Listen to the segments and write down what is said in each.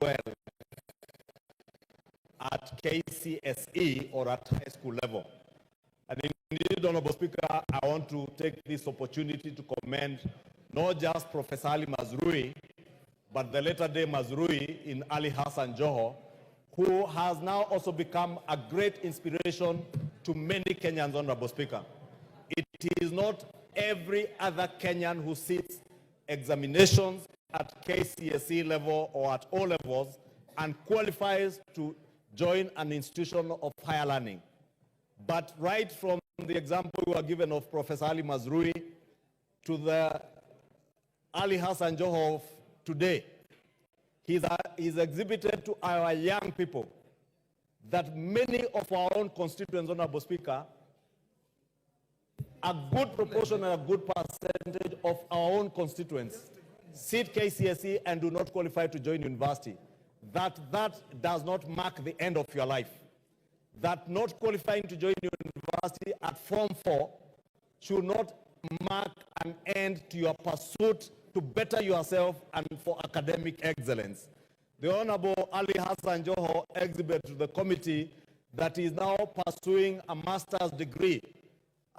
well at KCSE or at high school level. And indeed, Honorable Speaker, I want to take this opportunity to commend not just Professor Ali Mazrui, but the latter-day Mazrui in Ali Hassan Joho, who has now also become a great inspiration to many Kenyans, Honorable Speaker. It is not every other Kenyan who sits examinations at KCSE level or at O levels and qualifies to join an institution of higher learning. But right from the example we were given of Professor Ali Mazrui to the Ali Hassan Joho of today, he's exhibited to our young people that many of our own constituents, Honorable Speaker, a good proportion and a good percentage of our own constituents sit KCSE and do not qualify to join university. That does not mark the end of your life. That not qualifying to join university at Form 4 should not mark an end to your pursuit to better yourself and for academic excellence. The Honorable Ali Hassan Joho exhibited to the committee that he is now pursuing a master's degree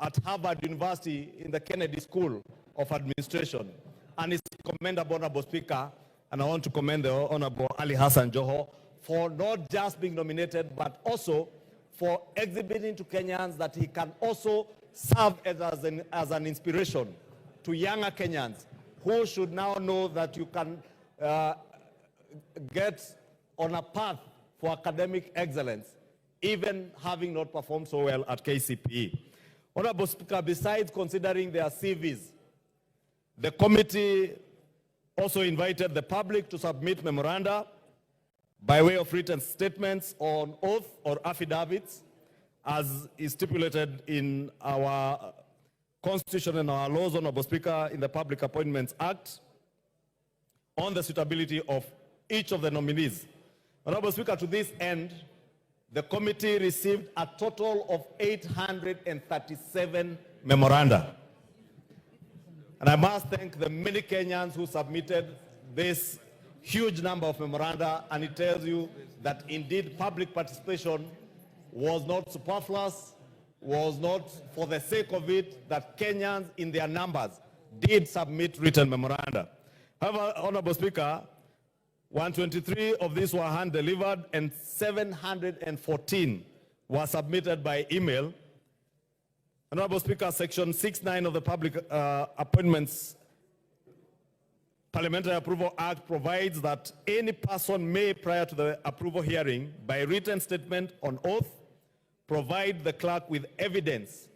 at Harvard University in the Kennedy School of Administration. And it's commendable, Honorable Speaker, and I want to commend the Honorable Ali Hassan Joho for not just being nominated, but also for exhibiting to Kenyans that he can also serve as an inspiration to younger Kenyans who should now know that you can get on a path for academic excellence, even having not performed so well at KCPE. Honorable Speaker, besides considering their CVs, the committee also invited the public to submit memoranda by way of written statements on oath or affidavits, as is stipulated in our Constitution and our laws, Honorable Speaker, in the Public Appointments Act, on the suitability of each of the nominees. Honorable Speaker, to this end, the committee received a total of 837 memoranda. And I must thank the many Kenyans who submitted this huge number of memoranda, and it tells you that indeed public participation was not superfluous, was not for the sake of it, that Kenyans in their numbers did submit written memoranda. However, Honorable Speaker, 123 of these were hand-delivered and 714 were submitted by email. Honorable Speaker, Section 6(9) of the Public Appointments Parliamentary Approval Act provides that any person may, prior to the approval hearing, by written statement on oath, provide the clerk with evidence.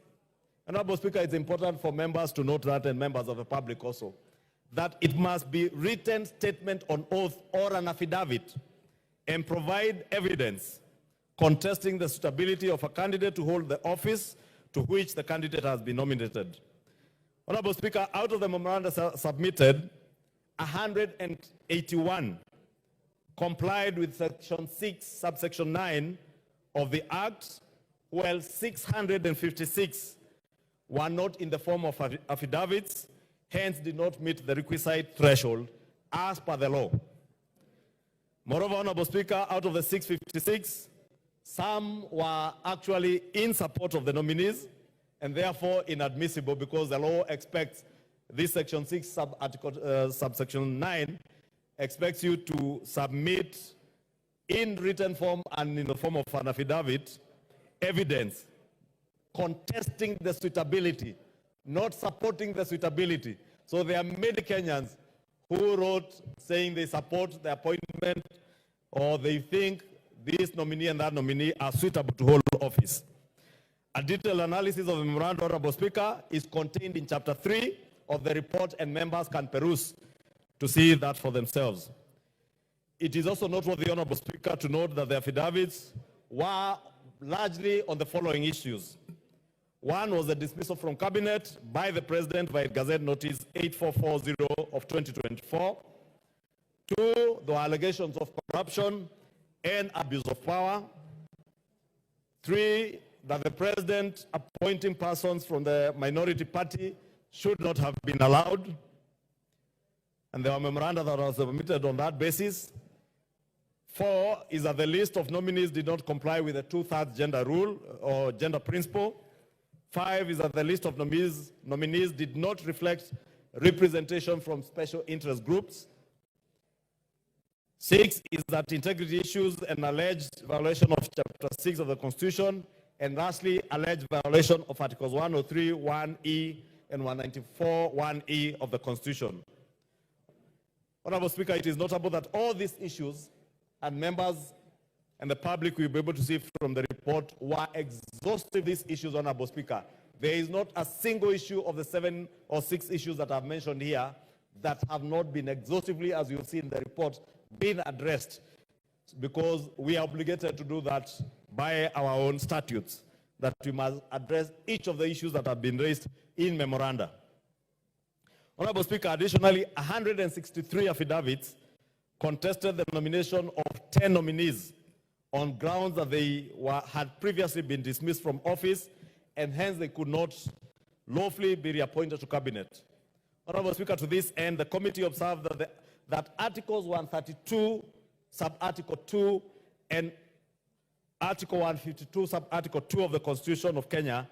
Honorable Speaker, it's important for members to note that, and members of the public also, that it must be written statement on oath or an affidavit and provide evidence contesting the suitability of a candidate to hold the office to which the candidate has been nominated. Honorable Speaker, out of the memoranda submitted, 181 complied with Section 6, subsection 9 of the Act, while 656 were not in the form of affidavits, hence did not meet the requisite threshold as per the law. Moreover, Honorable Speaker, out of the 656, some were actually in support of the nominees and therefore inadmissible because the law expects this Section 6 subsection 9 expects you to submit in written form and in the form of an affidavit evidence contesting the suitability, not supporting the suitability. So there are many Kenyans who wrote saying they support the appointment or they think this nominee and that nominee are suitable to hold office. A detailed analysis of the memorandum, Honorable Speaker, is contained in Chapter 3 of the report, and members can peruse to see that for themselves. It is also noteworthy, Honorable Speaker, to note that the affidavits were largely on the following issues. One was the dismissal from cabinet by the President via Gazette Notice 8440 of 2024. Two, the allegations of corruption and abuse of power. Three, that the President appointing persons from the minority party should not have been allowed. And there were memoranda that were submitted on that basis. 4 is that the list of nominees did not comply with the 2/3 gender rule or gender principle. 5 is that the list of nominees did not reflect representation from special interest groups. 6 is that integrity issues and alleged violation of Chapter 6 of the Constitution, and lastly, alleged violation of Articles 103, 1E, and 194, 1E of the Constitution. Honorable Speaker, it is notable that all these issues, and members and the public will be able to see from the report, were exhaustive. These issues, Honorable Speaker. There is not a single issue of the 7 or 6 issues that I've mentioned here that have not been exhaustively, as you'll see in the report, been addressed, because we are obligated to do that by our own statutes, that we must address each of the issues that have been raised in memoranda. Honorable Speaker, additionally, 163 affidavits contested the nomination of 10 nominees on grounds that they had previously been dismissed from office, and hence they could not lawfully be reappointed to cabinet. Honorable Speaker, to this end, the committee observed that Articles 132, Sub-Article 2, and Article 152, Sub-Article 2 of the Constitution of Kenya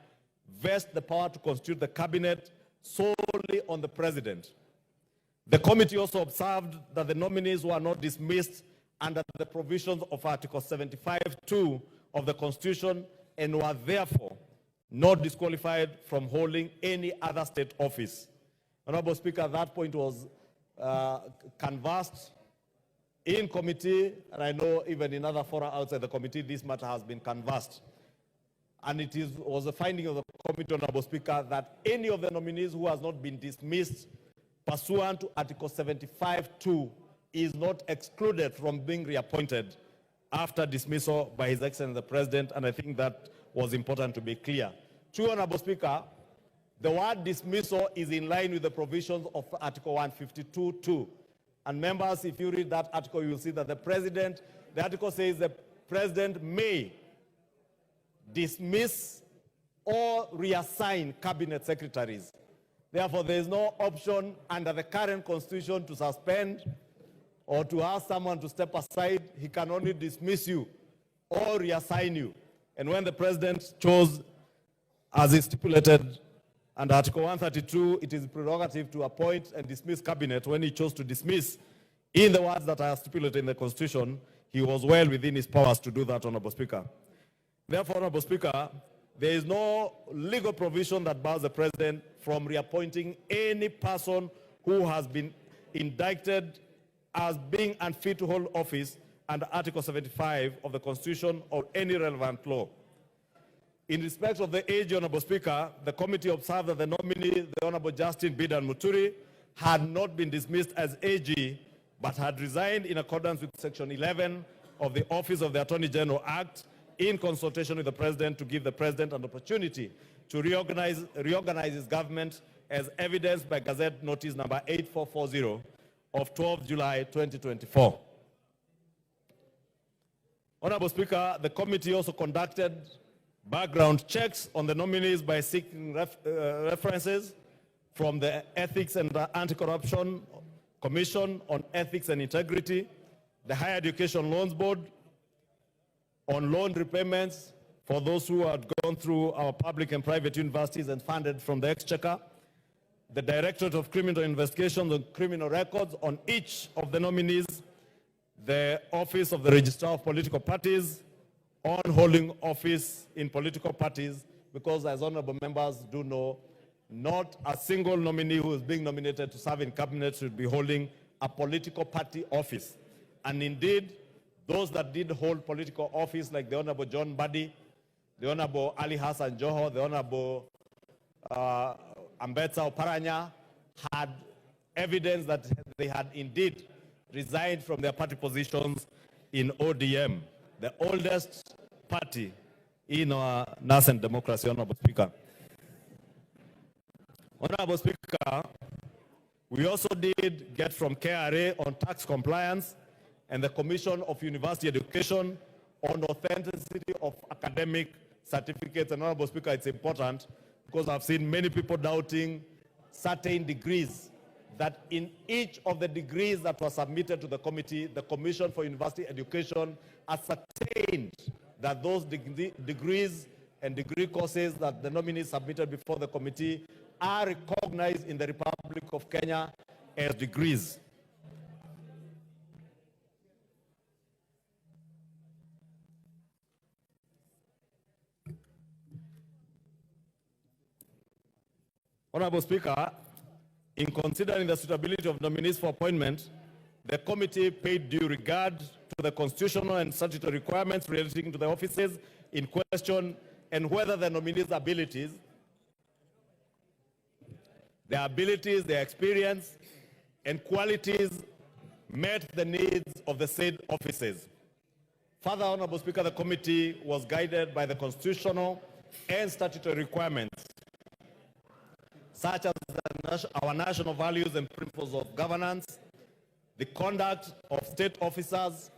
vest the power to constitute the cabinet solely on the president. The committee also observed that the nominees were not dismissed under the provisions of Article 75(2) of the Constitution and were therefore not disqualified from holding any other state office. Honorable Speaker, that point was canvassed in committee, and I know even in other fora outside the committee, this matter has been canvassed. And it was a finding of the committee, Honorable Speaker, that any of the nominees who has not been dismissed pursuant to Article 75(2) is not excluded from being reappointed after dismissal by His Excellency the President, and I think that was important to be clear. Two, Honorable Speaker, the word dismissal is in line with the provisions of Article 152(2). And members, if you read that article, you will see that the article says the President may dismiss or reassign cabinet secretaries. Therefore, there is no option under the current Constitution to suspend or to ask someone to step aside. He can only dismiss you or reassign you. And when the President chose, as is stipulated under Article 132, it is prerogative to appoint and dismiss cabinet. When he chose to dismiss, in the words that are stipulated in the Constitution, he was well within his powers to do that, Honorable Speaker. Therefore, Honorable Speaker, there is no legal provision that bars the President from reappointing any person who has been indicted as being unfit to hold office under Article 75 of the Constitution or any relevant law. In respect of the age, Honorable Speaker, the committee observed that the nominee, the Honorable Justin Bidan Muturi, had not been dismissed as AG, but had resigned in accordance with Section 11 of the Office of the Attorney General Act, in consultation with the President, to give the President an opportunity to reorganize his government, as evidenced by Gazette Notice number 8440 of 12 July 2024. Honorable Speaker, the committee also conducted background checks on the nominees by seeking references from the Ethics and Anti-Corruption Commission on Ethics and Integrity, the Higher Education Loans Board on loan repayments for those who had gone through our public and private universities and funded from the Exchequer, the Directorate of Criminal Investigations on Criminal Records on each of the nominees, the Office of the Registrar of Political Parties on holding office in political parties, because as honorable members do know, not a single nominee who is being nominated to serve in cabinet should be holding a political party office. And indeed, those that did hold political office, like the Honorable John Buddy, the Honorable Ali Hassan Joho, the Honorable Ambetsa Oparanya, had evidence that they had indeed resigned from their party positions in ODM, the oldest party in our nascent democracy, Honorable Speaker. Honorable Speaker, we also did get from KRA on tax compliance and the Commission of University Education on authenticity of academic certificates. And Honorable Speaker, it's important because I've seen many people doubting certain degrees that in each of the degrees that were submitted to the committee, the Commission for University Education ascertained that those degrees and degree courses that the nominees submitted before the committee are recognized in the Republic of Kenya as degrees. Honorable Speaker, in considering the suitability of nominees for appointment, the committee paid due regard to the constitutional and statutory requirements relating to the offices in question and whether the nominees' abilities, their experience, and qualities met the needs of the said offices. Further, Honorable Speaker, the committee was guided by the constitutional and statutory requirements, such as our national values and principles of governance, the conduct of state officers,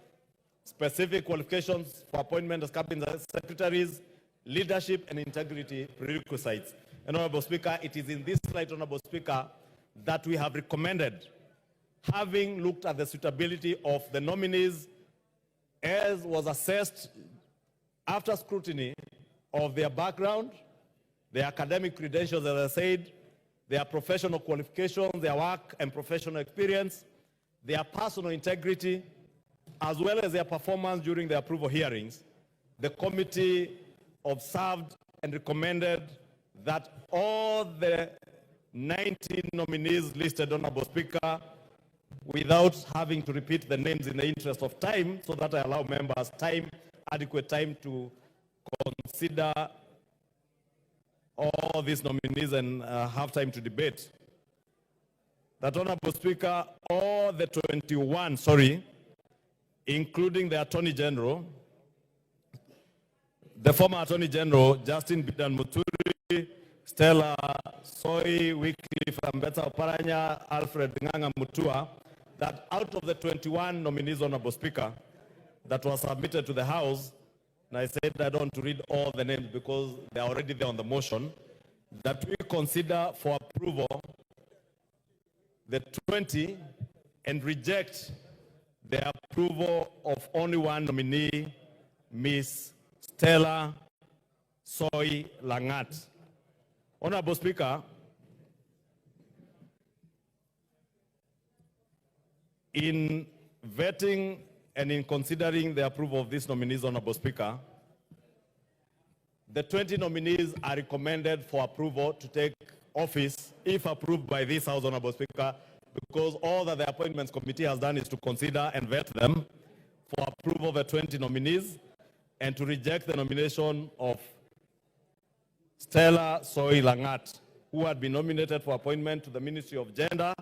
specific qualifications for appointment as cabinet secretaries, leadership and integrity prerequisites. And Honorable Speaker, it is in this light, Honorable Speaker, that we have recommended, having looked at the suitability of the nominees as was assessed after scrutiny of their background, their academic credentials, as I said, their professional qualifications, their work and professional experience, their personal integrity, as well as their performance during the approval hearings. The committee observed and recommended that all the 19 nominees listed, Honorable Speaker, without having to repeat the names in the interest of time, so that I allow members adequate time to consider all these nominees and have time to debate. That, Honorable Speaker, all the 21, including the Attorney General, the former Attorney General, Justin Bidan Muturi, Stella Soy, Wycliffe Ambetsa Oparanya, Alfred Mutua, that out of the 21 nominees, Honorable Speaker, that were submitted to the House, and I said I don't want to read all the names because they are already there on the motion, that we consider for approval the 20 and reject the approval of only one nominee, Ms. Stella Soy Langat. Honorable Speaker, in vetting and in considering the approval of these nominees, Honorable Speaker, the 20 nominees are recommended for approval to take office if approved by this House, Honorable Speaker, because all that the Appointments Committee has done is to consider and vet them for approval of the 20 nominees and to reject the nomination of Stella Soy Langat, who had been nominated for appointment to the Ministry of Gender,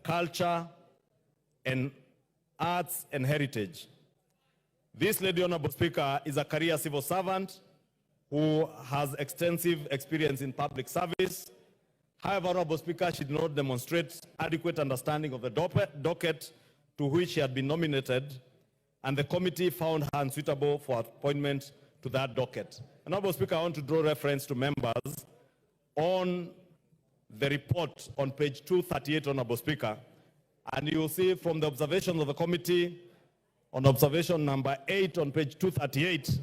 Culture, and Arts and Heritage. This lady, Honorable Speaker, is a career civil servant who has extensive experience in public service. However, Honorable Speaker, she did not demonstrate adequate understanding of the docket to which she had been nominated, and the committee found her unsuitable for appointment to that docket. Honorable Speaker, I want to draw reference to members on the report on page 238, Honorable Speaker, and you will see from the observations of the committee on observation number 8 on page 238,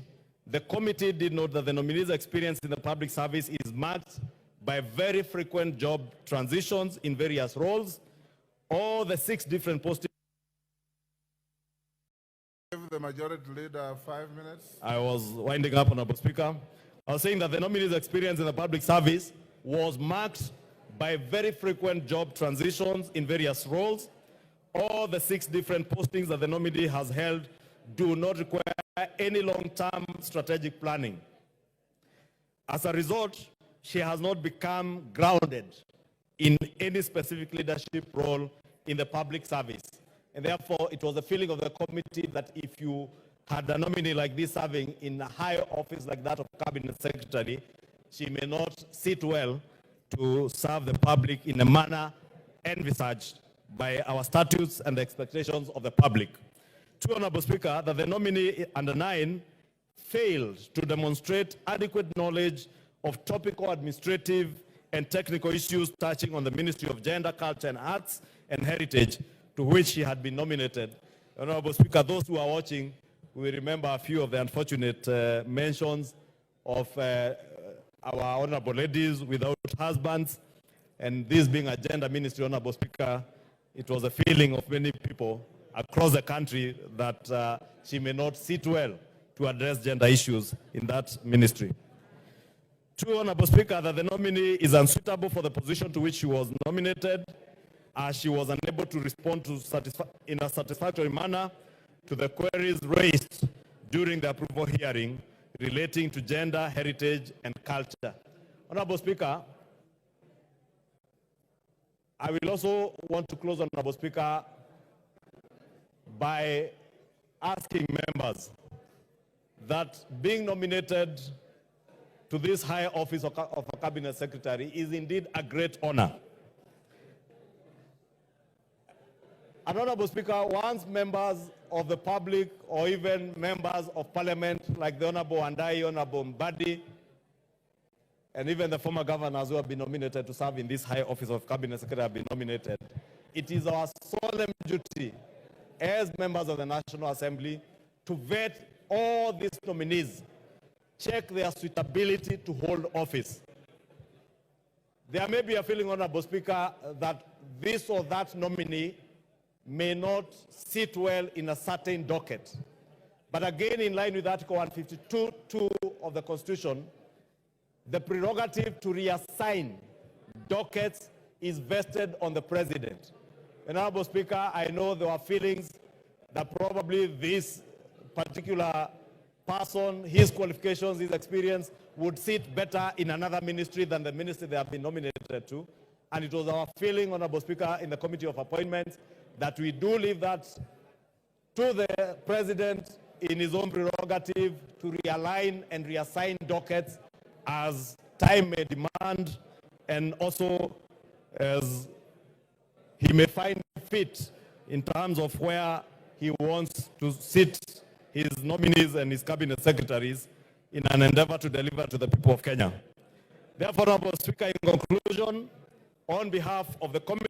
the committee did note that the nominee's experience in the public service is marked by very frequent job transitions in various roles. All the 6 different postings. Give the majority leader 5 minutes. I was winding up, Honorable Speaker. I was saying that the nominee's experience in the public service was marked by very frequent job transitions in various roles. All the 6 different postings that the nominee has held do not require any long-term strategic planning. As a result, she has not become grounded in any specific leadership role in the public service. And therefore, it was the feeling of the committee that if you had a nominee like this serving in a high office like that of Cabinet Secretary, she may not sit well to serve the public in a manner envisaged by our statutes and the expectations of the public. 2, Honorable Speaker, that the nominee under 9 failed to demonstrate adequate knowledge of topical administrative and technical issues touching on the Ministry of Gender, Culture and Arts and Heritage, to which he had been nominated. Honorable Speaker, those who are watching will remember a few of the unfortunate mentions of our honorable ladies without husbands, and this being a gender ministry, Honorable Speaker, it was a feeling of many people across the country that she may not sit well to address gender issues in that ministry. True, Honorable Speaker, that the nominee is unsuitable for the position to which she was nominated, as she was unable to respond to in a satisfactory manner to the queries raised during the approval hearing relating to gender, heritage, and culture. Honorable Speaker, I will also want to close, Honorable Speaker, by asking members that being nominated to this high office of a cabinet secretary is indeed a great honor. And Honorable Speaker, once members of the public or even members of parliament like the Honorable Andai, Honorable Mbadi, and even the former governors who have been nominated to serve in this high office of cabinet secretary have been nominated, it is our solemn duty as members of the National Assembly to vet all these nominees, check their suitability to hold office. There may be a feeling, Honorable Speaker, that this or that nominee may not sit well in a certain docket. But again, in line with Article 152(2) of the Constitution, the prerogative to reassign dockets is vested on the President. And Honorable Speaker, I know there are feelings that probably this particular person, his qualifications, his experience, would sit better in another ministry than the ministry they have been nominated to. And it was our feeling, Honorable Speaker, in the Committee of Appointments, that we do leave that to the President in his own prerogative to realign and reassign dockets as time may demand, and also as he may find fit in terms of where he wants to sit his nominees and his cabinet secretaries in an endeavor to deliver to the people of Kenya. Therefore, Honorable Speaker, in conclusion, on behalf of the committee